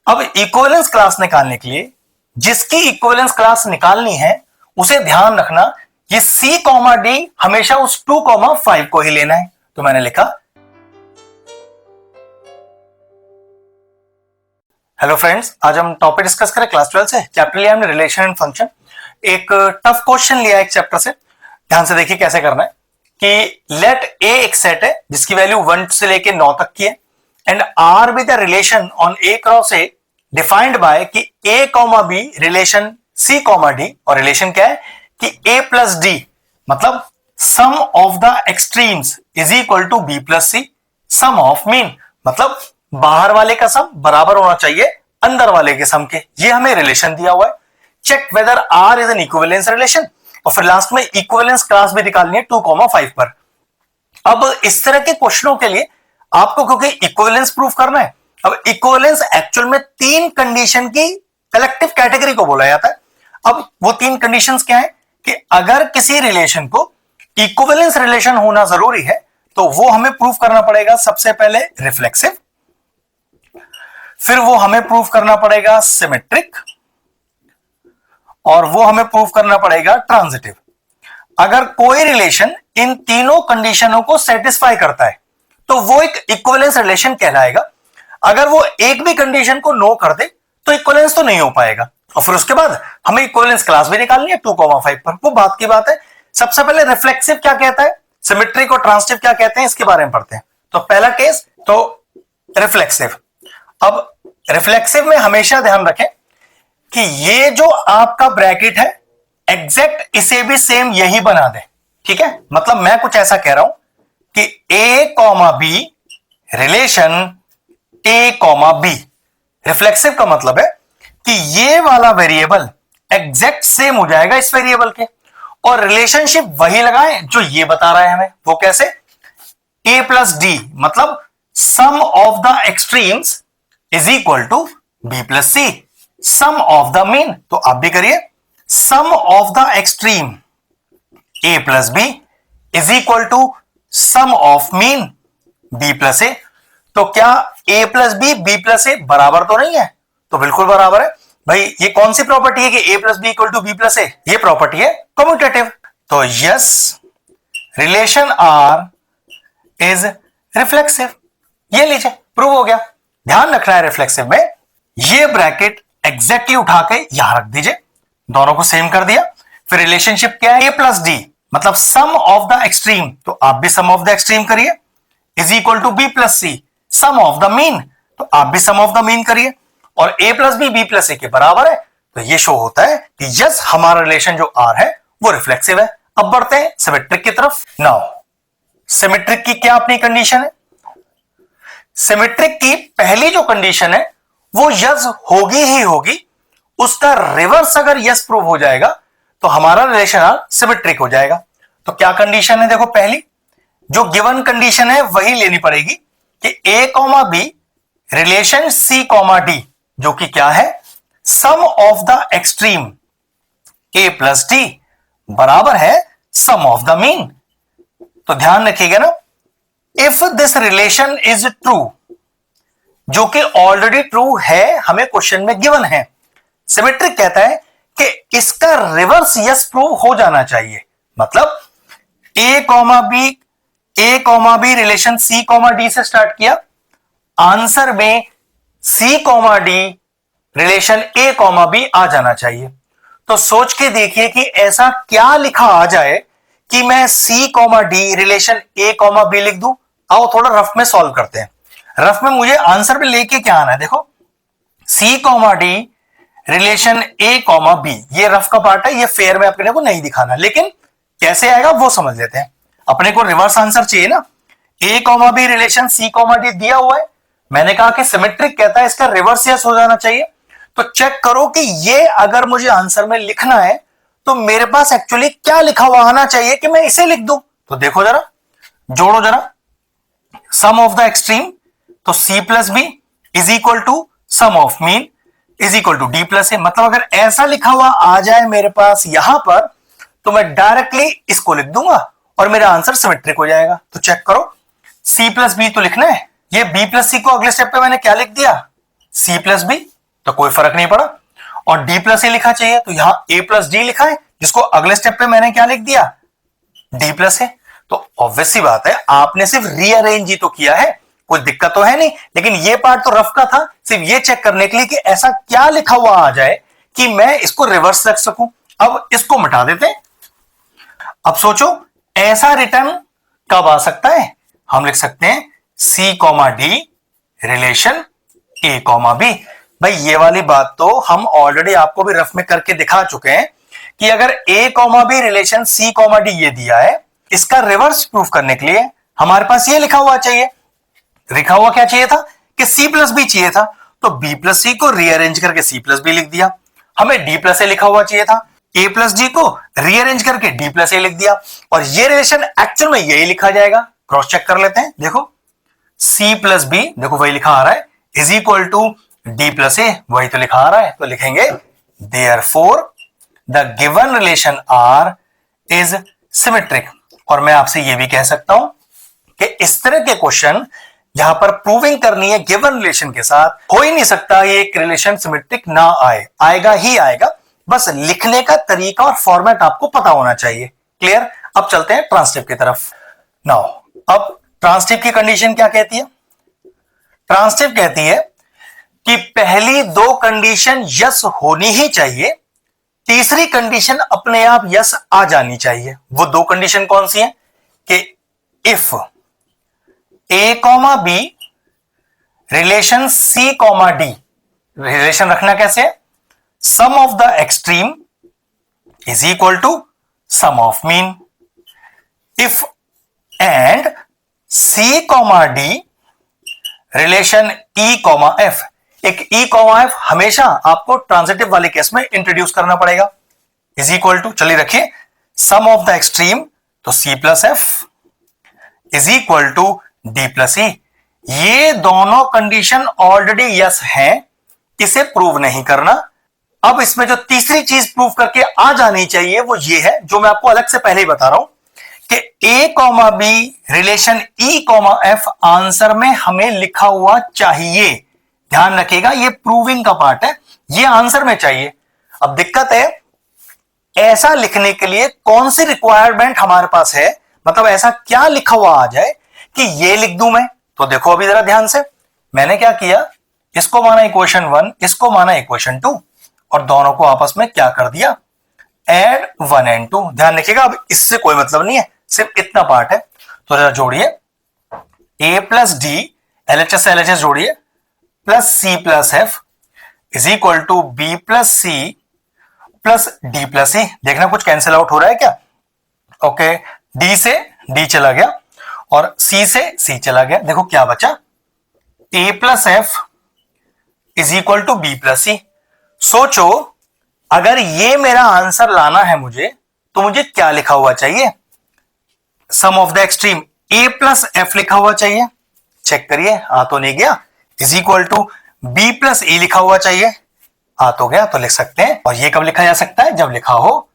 अब equivalence class निकालने के लिए जिसकी इक्विवेलेंस क्लास निकालनी है उसे ध्यान रखना ये C, D हमेशा उस 2, 5 को ही लेना है। तो मैंने लिखा हेलो फ्रेंड्स, आज हम टॉपिक डिस्कस करें क्लास 12 से। चैप्टर लिया हमने रिलेशन एंड फंक्शन। एक टफ क्वेश्चन लिया एक चैप्टर से, ध्यान से देखिए कैसे करना है कि लेट ए एक सेट है जिसकी वैल्यू 1 से लेके 9 तक की है and R be the relation on A cross A defined by कि A comma B relation C comma D, और रिलेशन क्या है कि ए प्लस डी मतलब sum of the extremes is equal to B plus C sum of mean, मतलब बाहर वाले का सम बराबर होना चाहिए अंदर वाले के सम के। ये हमें रिलेशन दिया हुआ है। Check whether R is an equivalence relation, और फिर लास्ट में इक्विवेलेंस क्लास भी निकालनी है 2, 5 पर। अब इस तरह के क्वेश्चनों के लिए आपको क्योंकि इक्विवेलेंस प्रूफ करना है, अब इक्विवेलेंस एक्चुअल में 3 कंडीशन की कलेक्टिव कैटेगरी को बोला जाता है। अब वो 3 कंडीशंस क्या है कि अगर किसी रिलेशन को इक्विवेलेंस रिलेशन होना जरूरी है तो वो हमें प्रूफ करना पड़ेगा सबसे पहले रिफ्लेक्सिव, फिर वो हमें प्रूफ करना पड़ेगा सिमेट्रिक, और वो हमें प्रूफ करना पड़ेगा ट्रांजिटिव। अगर कोई रिलेशन इन तीनों कंडीशनों को सेटिस्फाई करता है तो वो एक इक्विवेलेंस रिलेशन कहलाएगा। अगर वो एक भी कंडीशन को नो कर दे तो इक्विवेलेंस तो नहीं हो पाएगा। और फिर उसके बाद हमें इक्विवेलेंस क्लास भी निकालनी है 2, 5 पर, वो बात की बात है। सबसे पहले रिफ्लेक्सिव क्या कहता है, सिमेट्रिक और ट्रांजिटिव क्या कहते हैं, इसके बारे में पढ़ते हैं। तो पहला केस तो रिफ्लेक्सिव। अब रिफ्लेक्सिव में हमेशा ध्यान रखें कि ये जो आपका ब्रैकेट है एग्जैक्ट इसे भी सेम यही बना दे, ठीक है। मतलब मैं कुछ ऐसा कह रहा हूं कि A comma B relation A comma B, reflexive का मतलब है कि ये वाला वेरिएबल एग्जैक्ट सेम हो जाएगा इस वेरिएबल के, और रिलेशनशिप वही लगाएं जो ये बता रहा है हमें। वो कैसे, ए प्लस डी मतलब sum of the extremes is equal to B plus C sum of the mean. तो आप भी करिए, sum of the extreme A plus B is equal to sum of mean B plus A. तो क्या A plus B plus A बराबर तो नहीं है? तो बिल्कुल बराबर है भाई। ये कौन सी प्रॉपर्टी है कि A plus B equal to B plus A? ये प्रॉपर्टी है कम्यूटेटिव। तो yes, relation R is reflexive. ये लीजिए प्रूव हो गया। ध्यान रखना है रिफ्लेक्सिव में ये ब्रैकेट एग्जैक्टली उठा के यहां रख दीजिए, दोनों को सेम कर दिया। फिर रिलेशनशिप क्या है, ए प्लस डी मतलब सम ऑफ द एक्सट्रीम, तो आप भी सम ऑफ द एक्सट्रीम करिए, is equal to B plus C sum of the mean, तो आप भी सम ऑफ द मीन करिए, और A plus B plus A के बराबर है। तो ये शो होता है कि यस हमारा रिलेशन जो आर है वो रिफ्लेक्सिव है। अब बढ़ते हैं सिमेट्रिक की तरफ। नाउ सिमेट्रिक की क्या अपनी कंडीशन है? सिमेट्रिक की पहली जो कंडीशन है वो यस होगी ही होगी, उसका रिवर्स अगर यस प्रूव हो जाएगा तो हमारा रिलेशन आर सिमेट्रिक हो जाएगा। तो क्या कंडीशन है, देखो पहली जो गिवन कंडीशन है वही लेनी पड़ेगी कि A comma B relation C comma D, जो कि क्या है sum of the extreme A plus D बराबर है सम ऑफ द मीन। तो ध्यान रखिएगा ना, if this relation is true, जो कि ऑलरेडी ट्रू है, हमें क्वेश्चन में गिवन है। सिमेट्रिक कहता है कि इसका रिवर्स यस प्रूव हो जाना चाहिए। मतलब ए comma B relation C comma D से स्टार्ट किया, आंसर में सी कॉमा डी रिलेशन ए कॉमा बी आ जाना चाहिए। तो सोच के देखिए कि ऐसा क्या लिखा आ जाए कि मैं सी कॉमा डी रिलेशन ए कॉमा बी लिख दूं। आओ थोड़ा रफ में सॉल्व करते हैं। रफ में मुझे आंसर पे लेके क्या आना है, देखो सी कॉमा डी रिलेशन ए कॉमा बी, ये रफ का पार्ट है, ये फेयर में अपने को नहीं दिखाना, लेकिन कैसे आएगा वो समझ लेते हैं। अपने को रिवर्स आंसर चाहिए ना, ए comma B relation C comma D दिया हुआ है, मैंने कहा कि सिमेट्रिक कहता है इसका रिवर्स यस हो जाना चाहिए। तो चेक करो कि ये अगर मुझे आंसर में लिखना है तो मेरे पास एक्चुअली क्या लिखा हुआ आना चाहिए कि मैं इसे लिख दूं। तो देखो जरा, जोड़ो जरा, सम ऑफ द एक्सट्रीम तो c plus B is equal to sum of mean is equal to D plus A. मतलब अगर ऐसा लिखा हुआ आ जाए मेरे पास यहां पर तो मैं डायरेक्टली इसको लिख दूंगा और मेरा आंसर सिमेट्रिक हो जाएगा। तो चेक करो, c प्लस बी तो लिखना है, ये b प्लस सी को अगले स्टेप पे मैंने क्या लिख दिया, c प्लस बी, तो कोई फर्क नहीं पड़ा। और डी प्लस ए लिखा चाहिए, तो यहां ए प्लस डी लिखा है, जिसको अगले स्टेप पे मैंने क्या लिख दिया, डी प्लस ए। तो ऑब्वियस सी बात है, आपने सिर्फ रीअरेंज ही तो किया है, कोई दिक्कत तो है नहीं। लेकिन ये पार्ट तो रफ का था, सिर्फ ये चेक करने के लिए कि ऐसा क्या लिखा हुआ आ जाए कि मैं इसको रिवर्स रख सकूं। अब इसको मिटा देते हैं। अब सोचो ऐसा रिटर्न कब आ सकता है, हम लिख सकते हैं सी कॉमा डी रिलेशन ए कॉमा बी। भाई ये वाली बात तो हम ऑलरेडी आपको भी रफ में करके दिखा चुके हैं कि अगर ए comma B relation C comma D ये दिया है, इसका रिवर्स प्रूफ करने के लिए हमारे पास ये लिखा हुआ चाहिए। लिखा हुआ क्या चाहिए था कि सी प्लस बी चाहिए था, तो बी प्लस सी को रीअरेंज करके सी प्लस बी लिख दिया। हमें डी प्लस ए लिखा हुआ चाहिए था, ए प्लस डी को रीअरेंज करके डी प्लस ए लिख दिया। और ये रिलेशन एक्चुअल में यही लिखा जाएगा। क्रॉस चेक कर लेते हैं, देखो सी प्लस बी, देखो वही लिखा आ रहा है, is equal to D plus A, वही तो लिखा आ रहा है। तो लिखेंगे therefore the given relation R is symmetric. और मैं आपसे यह भी कह सकता हूं कि इस तरह के क्वेश्चन जहां पर प्रूविंग करनी है गिवन रिलेशन के साथ, हो ही नहीं सकता ये एक रिलेशन सिमेट्रिक ना आए, आएगा ही आएगा। बस लिखने का तरीका और फॉर्मेट आपको पता होना चाहिए। क्लियर? अब चलते हैं ट्रांसटिव की तरफ। नाउ अब ट्रांसटिव की कंडीशन क्या कहती है? ट्रांसटिव कहती है कि पहली दो कंडीशन यस होनी ही चाहिए, तीसरी कंडीशन अपने आप यस आ जानी चाहिए। वो दो कंडीशन कौन सी है कि if A comma B relation C comma D, relation रखना कैसे है, sum of the extreme is equal to sum of mean. If and C comma D relation E comma F, एक ई कॉमा एफ हमेशा आपको transitive वाले case में introduce करना पड़ेगा। इज इक्वल टू, चलिए रखिए, सम ऑफ द एक्सट्रीम तो C plus F is equal to D plus E. ये दोनों कंडीशन ऑलरेडी यस है, इसे प्रूव नहीं करना। अब इसमें जो तीसरी चीज प्रूव करके आ जानी चाहिए वो ये है, जो मैं आपको अलग से पहले ही बता रहा हूं कि A comma B relation E comma F answer में हमें लिखा हुआ चाहिए। ध्यान रखिएगा, ये प्रूविंग का पार्ट है, ये आंसर में चाहिए। अब दिक्कत है, ऐसा लिखने के लिए कौन सी रिक्वायरमेंट हमारे पास है, मतलब ऐसा क्या लिखा हुआ आ जाए कि ये लिख दूं मैं। तो देखो अभी जरा ध्यान से, मैंने क्या किया, इसको माना इक्वेशन 1, इसको माना इक्वेशन 2, और दोनों को आपस में क्या कर दिया, एड 1 एंड 2। ध्यान रखिएगा, अब इससे कोई मतलब नहीं है, सिर्फ इतना पार्ट है। तो जरा जोड़िए, ए प्लस डी एलएचएस से एलएचएस जोड़िए, plus C plus F is equal to B plus C plus D plus E. देखना कुछ कैंसिल आउट हो रहा है क्या? ओके, डी से डी चला गया और सी से सी चला गया। देखो क्या बचा, A plus F is equal to B plus C. सोचो अगर ये मेरा आंसर लाना है मुझे, तो मुझे क्या लिखा हुआ चाहिए, sum of the extreme A plus F लिखा हुआ चाहिए। चेक करिए, आ तो नहीं गया। Is equal to B plus A लिखा हुआ चाहिए, आ तो गया। तो लिख सकते हैं, और ये कब लिखा जा सकता है, जब लिखा हो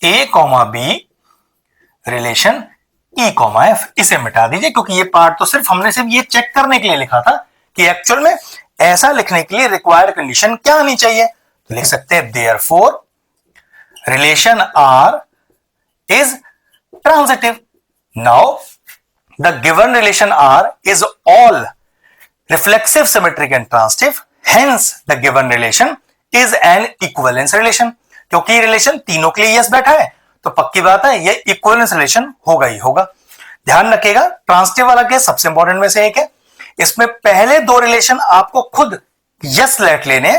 ए comma B relation E comma F. इसे मिटा दीजिए, क्योंकि ये पार्ट तो हमने सिर्फ ये चेक करने के लिए लिखा था कि एक्चुअल में ऐसा लिखने के लिए रिक्वायर्ड कंडीशन क्या आनी चाहिए। तो लिख सकते हैं therefore relation R is transitive. Now the given relation R is all reflexive, symmetric and transitive, hence the given relation is an equivalence relation। क्योंकि रिलेशन तीनों के लिए यस बैठा है, तो पक्की बात है ये इक्विवेलेंस रिलेशन होगा ही होगा। ध्यान रखिएगा, ट्रांसिटिव वाला केस सबसे इंपॉर्टेंट में से एक है। इसमें पहले दो रिलेशन आपको खुद यस लेट लेने,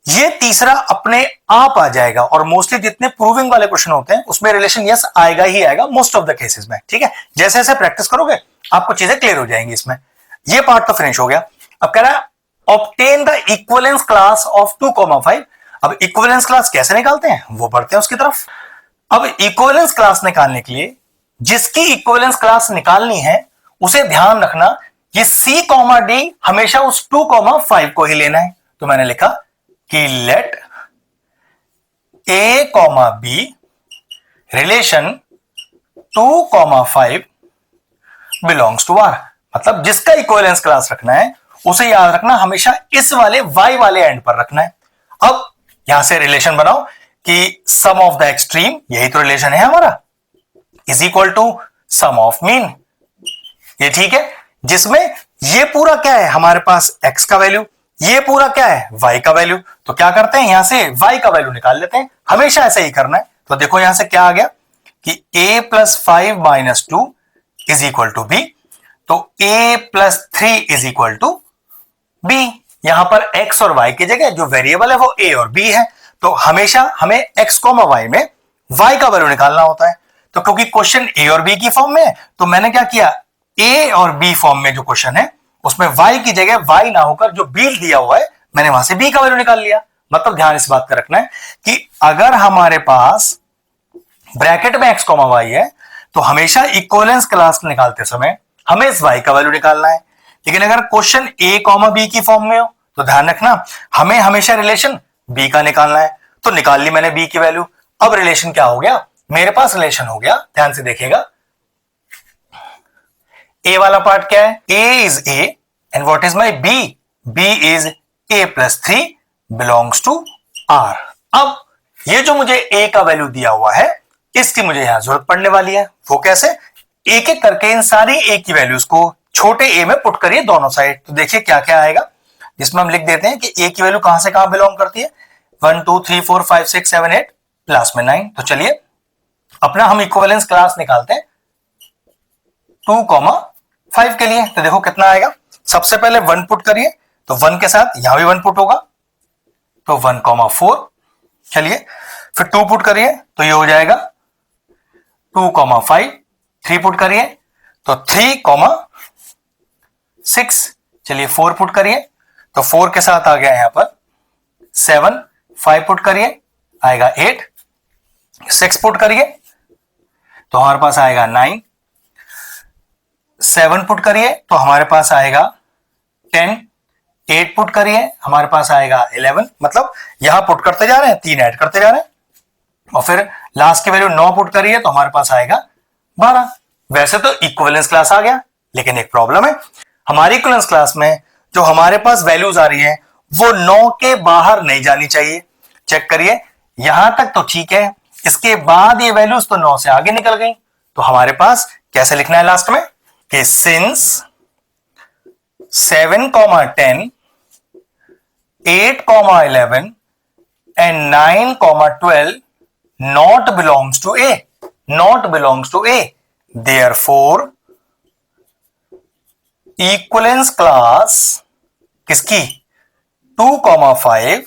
ये तीसरा अपने आप आ जाएगा। और मोस्टली जितने प्रूविंग वाले क्वेश्चन होते हैं उसमें रिलेशन यस आएगा ही आएगा मोस्ट ऑफ द केसेस में। ठीक है, जैसे जैसे प्रैक्टिस करोगे आपको चीजें क्लियर हो जाएंगी। इसमें ये पार्ट तो फिनिश हो गया। अब कह रहा है obtain the equivalence class of 2,5। अब इक्विवेलेंस क्लास कैसे निकालते हैं वो बढ़ते हैं उसकी तरफ। अब इक्विवेलेंस क्लास निकालने के लिए जिसकी इक्विवेलेंस क्लास निकालनी है उसे ध्यान रखना, ये C, D हमेशा उस 2,5 को ही लेना है। तो मैंने लिखा कि let A, B relation 2,5 belongs to R। मतलब जिसका इक्विवेलेंस क्लास रखना है उसे याद रखना हमेशा इस वाले y वाले एंड पर रखना है। अब यहां से रिलेशन बनाओ कि सम ऑफ द एक्सट्रीम, यही तो रिलेशन है हमारा, is equal to sum of mean. ये ठीक है, जिसमें ये पूरा क्या है हमारे पास x का वैल्यू, ये पूरा क्या है y का वैल्यू। तो क्या करते हैं, यहां से y का वैल्यू निकाल लेते हैं, हमेशा ऐसे ही करना है। तो देखो यहां से क्या आ गया कि a plus 5 minus 2 is equal to b, तो a plus 3 is equal to b। यहां पर x और y की जगह जो वेरिएबल है वो a और b है, तो हमेशा हमें x, y में y का वैल्यू निकालना होता है। तो क्योंकि क्वेश्चन a और b की फॉर्म में है, तो मैंने क्या किया, a और b फॉर्म में जो क्वेश्चन है उसमें y की जगह y ना होकर जो b दिया हुआ है मैंने वहां से b का वैल्यू निकाल लिया। मतलब ध्यान इस बात का रखना है कि अगर हमारे पास ब्रैकेट में x, y है तो हमेशा इक्विवेलेंस क्लास निकालते समय हमें इस y का वैल्यू निकालना है। लेकिन अगर क्वेश्चन a, b की फॉर्म में हो तो ध्यान रखना हमें हमेशा रिलेशन b का निकालना है। तो निकाल ली मैंने b की वैल्यू। अब रिलेशन क्या हो गया, मेरे पास रिलेशन हो गया, ध्यान से देखिएगा, a वाला पार्ट क्या है, a is a and what is my b, b is a plus 3 belongs to r। अब ये जो मुझे a का वैल्यू दिया हुआ है इसकी मुझे यहां जरूरत पड़ने वाली है। वो कैसे, एक एक करके इन सारी a की वैल्यूज को छोटे a में पुट करिए दोनों साइड। तो देखिए क्या क्या आएगा, जिसमें हम लिख देते हैं कि a की वैल्यू कहां से कहां बिलोंग करती है, 1 2 3 4 5 6 7 8 प्लस में 9। तो चलिए अपना हम इक्विवेलेंस क्लास निकालते हैं 2,5 के लिए। तो देखो कितना आएगा, सबसे पहले 1 पुट करिए, तो 1 के साथ यहां भी 1 पुट होगा, तो 1,4। चलिए फिर 2 पुट करिए तो ये हो जाएगा 2,5, 3 पुट करिए तो 3,6। चलिए 4 पुट करिए तो 4 के साथ आ गया यहां पर 7, 5 पुट करिए आएगा 8, 6 पुट करिए तो हमारे पास आएगा 9, 7 पुट करिए तो हमारे पास आएगा 10, 8 पुट करिए हमारे पास आएगा 11। मतलब यहां पुट करते जा रहे हैं, 3 ऐड करते जा रहे हैं, और फिर लास्ट की वैल्यू 9 पुट करिए तो हमारे पास आएगा 12। वैसे तो इक्विवेलेंस क्लास आ गया, लेकिन एक प्रॉब्लम है, हमारी इक्विवेलेंस क्लास में जो हमारे पास वैल्यूज आ रही है वो 9 के बाहर नहीं जानी चाहिए। चेक करिए, यहां तक तो ठीक है, इसके बाद ये वैल्यूज तो 9 से आगे निकल गई। तो हमारे पास कैसे लिखना है लास्ट में कि since 7, 10, 8, 11 and 9, 12 not belongs to A, not belongs to A, therefore equivalence class किसकी 2,5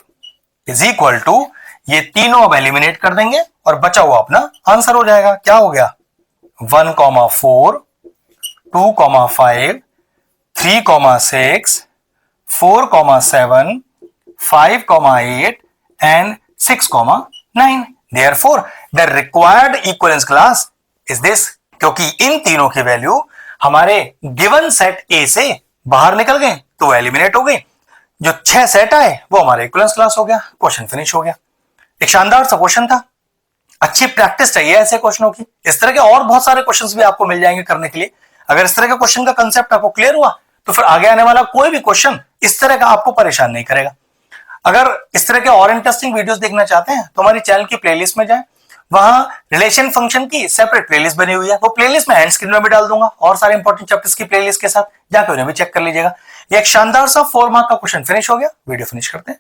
is equal to, ये तीनों अब एलिमिनेट कर देंगे और बचा हुआ अपना आंसर हो जाएगा। क्या हो गया, 1,4, 2,5, 3,6, 4,7, 5,8 and 6,9। Therefore, the required equivalence class is this। क्योंकि इन तीनों की वैल्यू हमारे गिवन सेट A से बाहर निकल गए तो एलिमिनेट हो गई। जो 6 सेट आए वो हमारा इक्विवेलेंस क्लास हो गया, क्वेश्चन फिनिश हो गया। एक शानदार सा क्वेश्चन था, अच्छी प्रैक्टिस चाहिए ऐसे क्वेश्चनों की। इस तरह के और बहुत सारे क्वेश्चंस भी आपको मिल जाएंगे करने के लिए। अगर इस तरह के क्वेश्चन का कंसेप्ट आपको क्लियर हुआ तो फिर आगे आने वाला कोई भी क्वेश्चन इस तरह का आपको परेशान नहीं करेगा। अगर इस तरह के और इंटरेस्टिंग वीडियोस देखना चाहते हैं तो हमारी चैनल की प्लेलिस्ट में जाएं, वहां रिलेशन फंक्शन की सेपरेट प्लेलिस्ट बनी हुई है। वो प्लेलिस्ट मैं एंड स्क्रीन में भी डाल दूंगा और सारे इंपॉर्टेंट चैप्टर्स की प्लेलिस्ट के साथ, जाकर उन्हें भी चेक कर लीजिएगा। ये एक शानदार सा 4 मार्क का क्वेश्चन फिनिश हो गया। वीडियो फिनिश करते हैं।